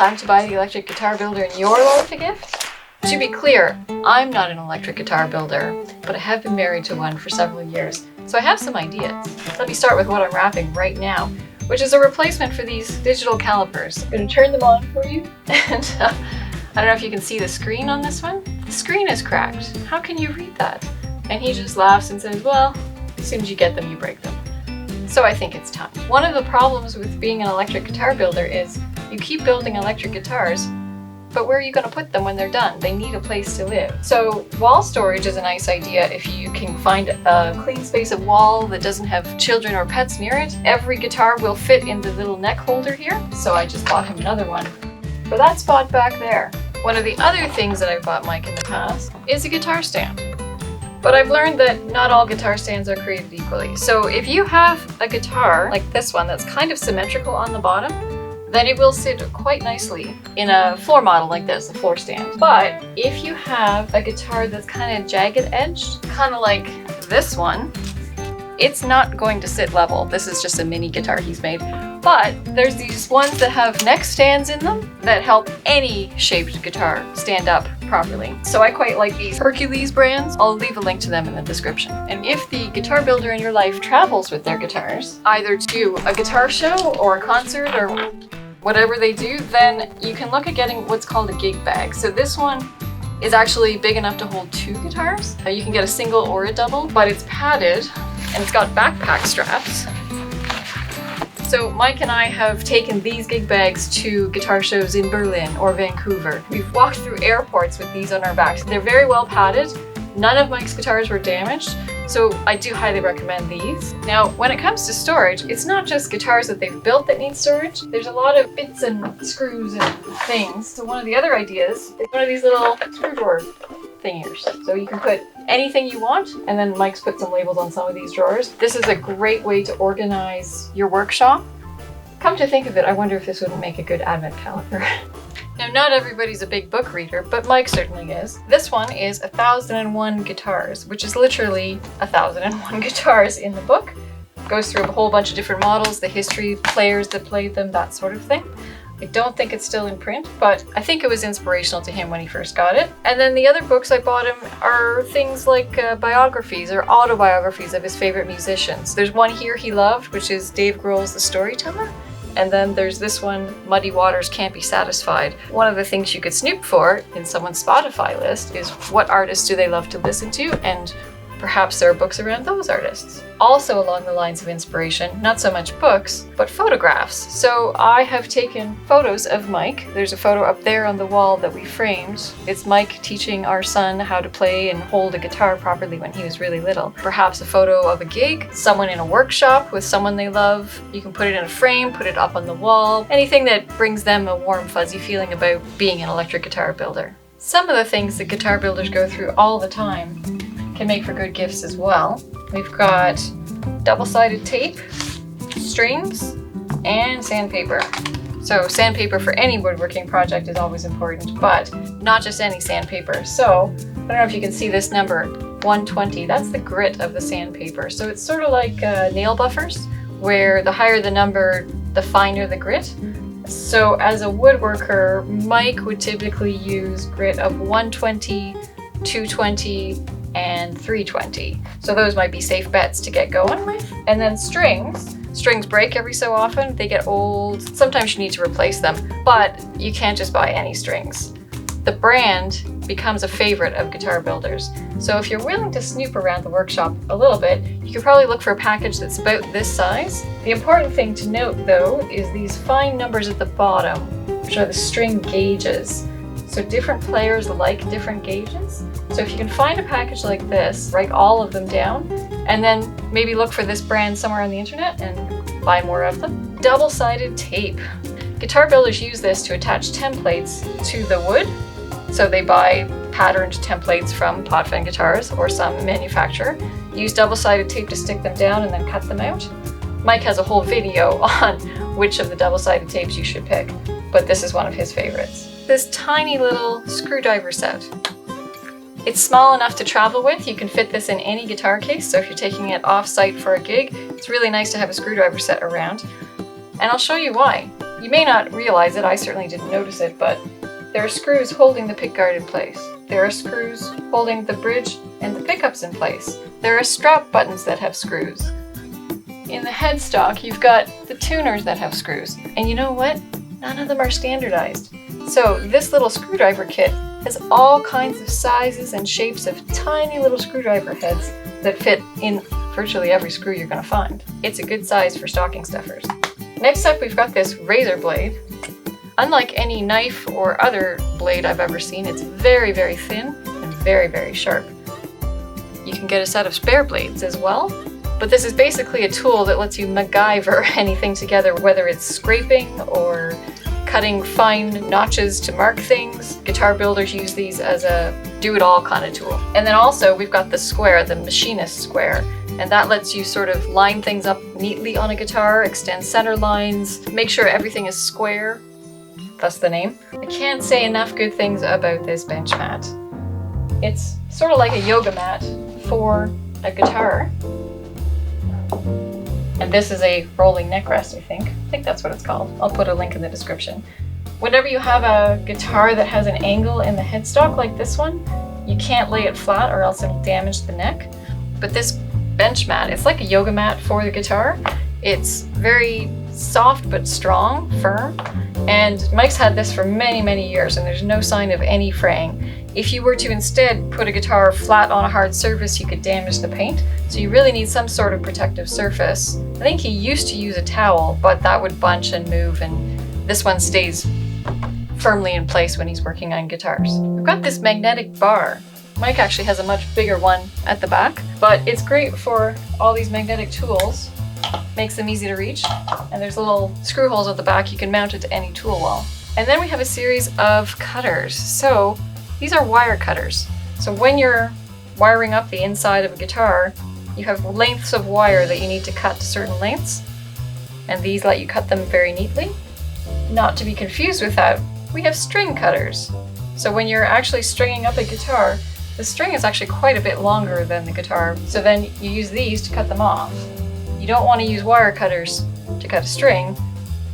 Time to buy the electric guitar builder in your life a gift? To be clear, I'm not an electric guitar builder, but I have been married to one for several years, so I have some ideas. Let me start with what I'm wrapping right now, which is a replacement for these digital calipers. I'm going to turn them on for you, and I don't know if you can see the screen on this one. The screen is cracked. How can you read that? And he just laughs and says, well, as soon as you get them, you break them. So I think it's time. One of the problems with being an electric guitar builder is you keep building electric guitars, but where are you going to put them when they're done? They need a place to live. So wall storage is a nice idea if you can find a clean space of wall that doesn't have children or pets near it. Every guitar will fit in the little neck holder here, so I just bought him another one for that spot back there. One of the other things that I've bought Mike in the past is a guitar stand. But I've learned that not all guitar stands are created equally. So if you have a guitar like this one that's kind of symmetrical on the bottom, then it will sit quite nicely in a floor model like this, a floor stand. But if you have a guitar that's kind of jagged edged, kind of like this one, it's not going to sit level. This is just a mini guitar he's made. But there's these ones that have neck stands in them that help any shaped guitar stand up properly. So I quite like these Hercules brands. I'll leave a link to them in the description. And if the guitar builder in your life travels with their guitars, either to a guitar show or a concert or whatever they do, then you can look at getting what's called a gig bag. So this one is actually big enough to hold 2 guitars. You can get a single or a double, but it's padded and it's got backpack straps. So Mike and I have taken these gig bags to guitar shows in Berlin or Vancouver. We've walked through airports with these on our backs. They're very well padded. None of Mike's guitars were damaged, so I do highly recommend these. Now, when it comes to storage, it's not just guitars that they've built that need storage. There's a lot of bits and screws and things. So one of the other ideas is one of these little screw drawer thingies. So you can put anything you want, and then Mike's put some labels on some of these drawers. This is a great way to organize your workshop. Come to think of it, I wonder if this wouldn't make a good advent calendar. Now, not everybody's a big book reader, but Mike certainly is. This one is 1001 Guitars, which is literally 1001 guitars in the book. Goes through a whole bunch of different models, the history, players that played them, that sort of thing. I don't think it's still in print, but I think it was inspirational to him when he first got it. And then the other books I bought him are things like biographies or autobiographies of his favorite musicians. There's one here he loved, which is Dave Grohl's The Storyteller. And then there's this one, Muddy Waters Can't Be Satisfied. One of the things you could snoop for in someone's Spotify list is what artists do they love to listen to, and perhaps there are books around those artists. Also along the lines of inspiration, not so much books, but photographs. So I have taken photos of Mike. There's a photo up there on the wall that we framed. It's Mike teaching our son how to play and hold a guitar properly when he was really little. Perhaps a photo of a gig, someone in a workshop with someone they love. You can put it in a frame, put it up on the wall, anything that brings them a warm, fuzzy feeling about being an electric guitar builder. Some of the things that guitar builders go through all the time can make for good gifts as well. We've got double-sided tape, strings, and sandpaper. So sandpaper for any woodworking project is always important, but not just any sandpaper. So I don't know if you can see this number, 120. That's the grit of the sandpaper. So it's sort of like nail buffers, where the higher the number, the finer the grit. So as a woodworker, Mike would typically use grit of 120, 220, and 320. So those might be safe bets to get going with. And then strings. Strings break every so often. They get old. Sometimes you need to replace them, but you can't just buy any strings. The brand becomes a favorite of guitar builders. So if you're willing to snoop around the workshop a little bit, you could probably look for a package that's about this size. The important thing to note though is these fine numbers at the bottom, which are the string gauges. So different players like different gauges. So if you can find a package like this, write all of them down, and then maybe look for this brand somewhere on the internet and buy more of them. Double-sided tape. Guitar builders use this to attach templates to the wood. So they buy patterned templates from Potvin Guitars or some manufacturer, use double-sided tape to stick them down and then cut them out. Mike has a whole video on which of the double-sided tapes you should pick, but this is one of his favorites. This tiny little screwdriver set. It's small enough to travel with. You can fit this in any guitar case, so if you're taking it off-site for a gig, it's really nice to have a screwdriver set around. And I'll show you why. You may not realize it, I certainly didn't notice it, but there are screws holding the pickguard in place. There are screws holding the bridge and the pickups in place. There are strap buttons that have screws. In the headstock, you've got the tuners that have screws. And you know what? None of them are standardized. So this little screwdriver kit has all kinds of sizes and shapes of tiny little screwdriver heads that fit in virtually every screw you're going to find. It's a good size for stocking stuffers. Next up, we've got this razor blade. Unlike any knife or other blade I've ever seen, it's very, very thin and very, very sharp. You can get a set of spare blades as well, but this is basically a tool that lets you MacGyver anything together, whether it's scraping or cutting fine notches to mark things. Guitar builders use these as a do-it-all kind of tool. And then also we've got the square, the Machinist Square, and that lets you sort of line things up neatly on a guitar, extend center lines, make sure everything is square. That's the name. I can't say enough good things about this bench mat. It's sort of like a yoga mat for a guitar. And this is a rolling neck rest, I think. I think that's what it's called. I'll put a link in the description. Whenever you have a guitar that has an angle in the headstock like this one, you can't lay it flat or else it'll damage the neck. But this bench mat, it's like a yoga mat for the guitar. It's very soft but strong, firm. And Mike's had this for many, many years and there's no sign of any fraying. If you were to instead put a guitar flat on a hard surface, you could damage the paint. So you really need some sort of protective surface. I think he used to use a towel, but that would bunch and move, and this one stays firmly in place when he's working on guitars. I've got this magnetic bar. Mike actually has a much bigger one at the back, but it's great for all these magnetic tools. Makes them easy to reach, and there's little screw holes at the back. You can mount it to any tool wall. And then we have a series of cutters. So these are wire cutters. So when you're wiring up the inside of a guitar, you have lengths of wire that you need to cut to certain lengths, and these let you cut them very neatly. Not to be confused with that, we have string cutters. So when you're actually stringing up a guitar, the string is actually quite a bit longer than the guitar, so then you use these to cut them off. You don't want to use wire cutters to cut a string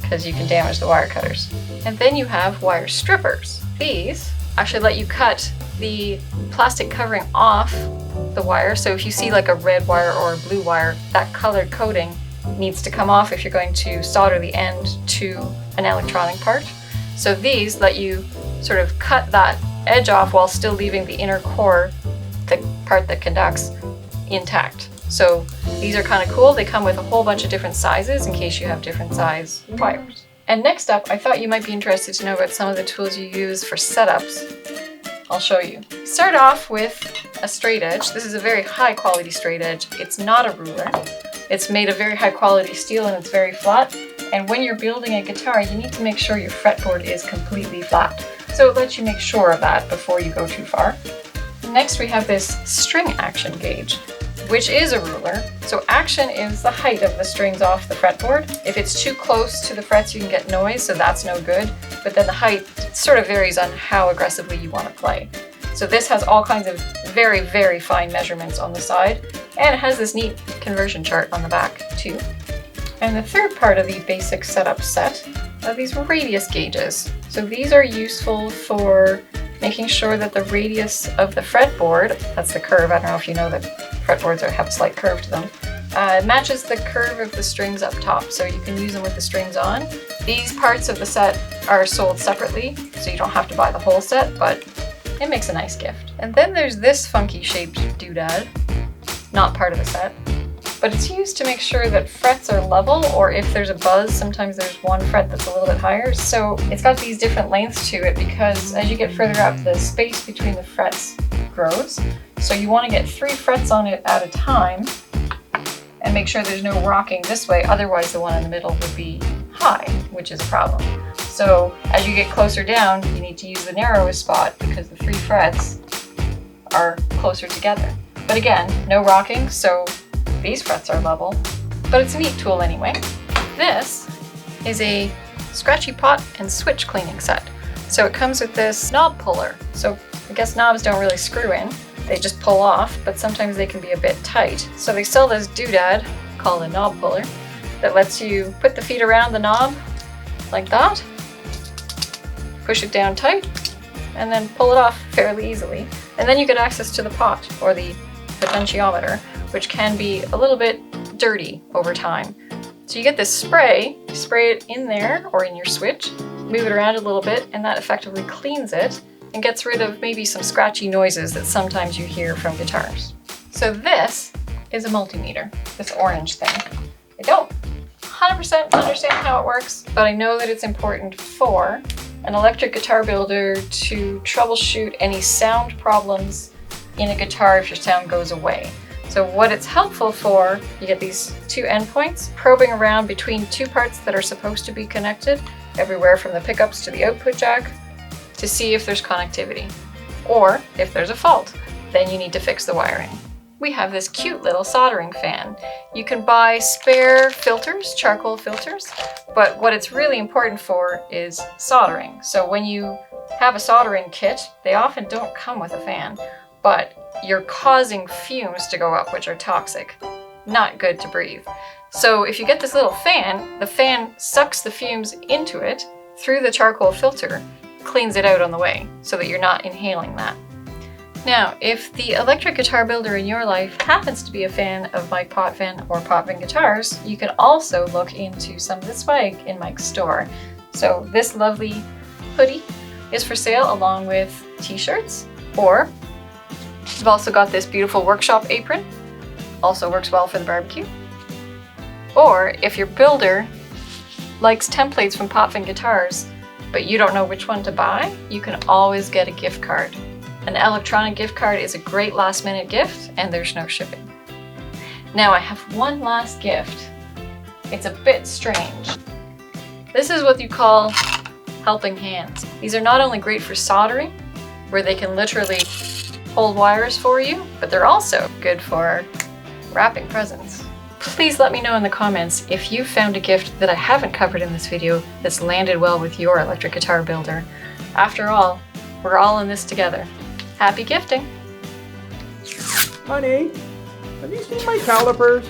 because you can damage the wire cutters. And then you have wire strippers. These actually let you cut the plastic covering off the wire. So if you see like a red wire or a blue wire, that colored coating needs to come off if you're going to solder the end to an electronic part. So these let you sort of cut that edge off while still leaving the inner core, the part that conducts, intact. So these are kind of cool. They come with a whole bunch of different sizes in case you have different size wires. And next up, I thought you might be interested to know about some of the tools you use for setups. I'll show you. Start off with a straight edge. This is a very high quality straight edge. It's not a ruler. It's made of very high quality steel and it's very flat. And when you're building a guitar, you need to make sure your fretboard is completely flat. So it lets you make sure of that before you go too far. Next, we have this string action gauge, which is a ruler. So action is the height of the strings off the fretboard. If it's too close to the frets, you can get noise, so that's no good. But then the height sort of varies on how aggressively you want to play. So this has all kinds of very, very fine measurements on the side, and it has this neat conversion chart on the back too. And the third part of the basic setup set are these radius gauges. So these are useful for making sure that the radius of the fretboard, that's the curve, I don't know if you know that fretboards have a slight curve to them, matches the curve of the strings up top, so you can use them with the strings on. These parts of the set are sold separately, so you don't have to buy the whole set, but it makes a nice gift. And then there's this funky shaped doodad, not part of the set, but it's used to make sure that frets are level, or if there's a buzz, sometimes there's one fret that's a little bit higher. So it's got these different lengths to it because as you get further up, the space between the frets grows. So you want to get 3 frets on it at a time and make sure there's no rocking this way, otherwise the one in the middle would be high, which is a problem. So as you get closer down, you need to use the narrowest spot because the 3 frets are closer together. But again, no rocking, so these frets are level, but it's a neat tool anyway. This is a Scratchy pot and switch cleaning set. So it comes with this knob puller. So I guess knobs don't really screw in, they just pull off, but sometimes they can be a bit tight. So they sell this doodad called a knob puller that lets you put the feet around the knob like that. Push it down tight, and then pull it off fairly easily. And then you get access to the pot, or the potentiometer, which can be a little bit dirty over time. So you get this spray, spray it in there or in your switch, move it around a little bit, and that effectively cleans it and gets rid of maybe some scratchy noises that sometimes you hear from guitars. So this is a multimeter, this orange thing. I don't 100% understand how it works, but I know that it's important for an electric guitar builder to troubleshoot any sound problems in a guitar if your sound goes away. So what it's helpful for, you get these two endpoints, probing around between two parts that are supposed to be connected, everywhere from the pickups to the output jack, to see if there's connectivity. Or if there's a fault, then you need to fix the wiring. We have this cute little soldering fan. You can buy spare filters, charcoal filters, but what it's really important for is soldering. So when you have a soldering kit, they often don't come with a fan, but you're causing fumes to go up, which are toxic. Not good to breathe. So if you get this little fan, the fan sucks the fumes into it through the charcoal filter, cleans it out on the way so that you're not inhaling that. Now, if the electric guitar builder in your life happens to be a fan of Mike Potvin or Potvin Guitars, you can also look into some of the swag in Mike's store. So this lovely hoodie is for sale along with t-shirts, or we've also got this beautiful workshop apron, also works well for the barbecue. Or if your builder likes templates from Potvin Guitars, but you don't know which one to buy, you can always get a gift card. An electronic gift card is a great last minute gift, and there's no shipping. Now I have one last gift. It's a bit strange. This is what you call helping hands. These are not only great for soldering, where they can literally hold wires for you, but they're also good for wrapping presents. Please let me know in the comments if you found a gift that I haven't covered in this video that's landed well with your electric guitar builder. After all, we're all in this together. Happy gifting! Honey, have you seen my calipers?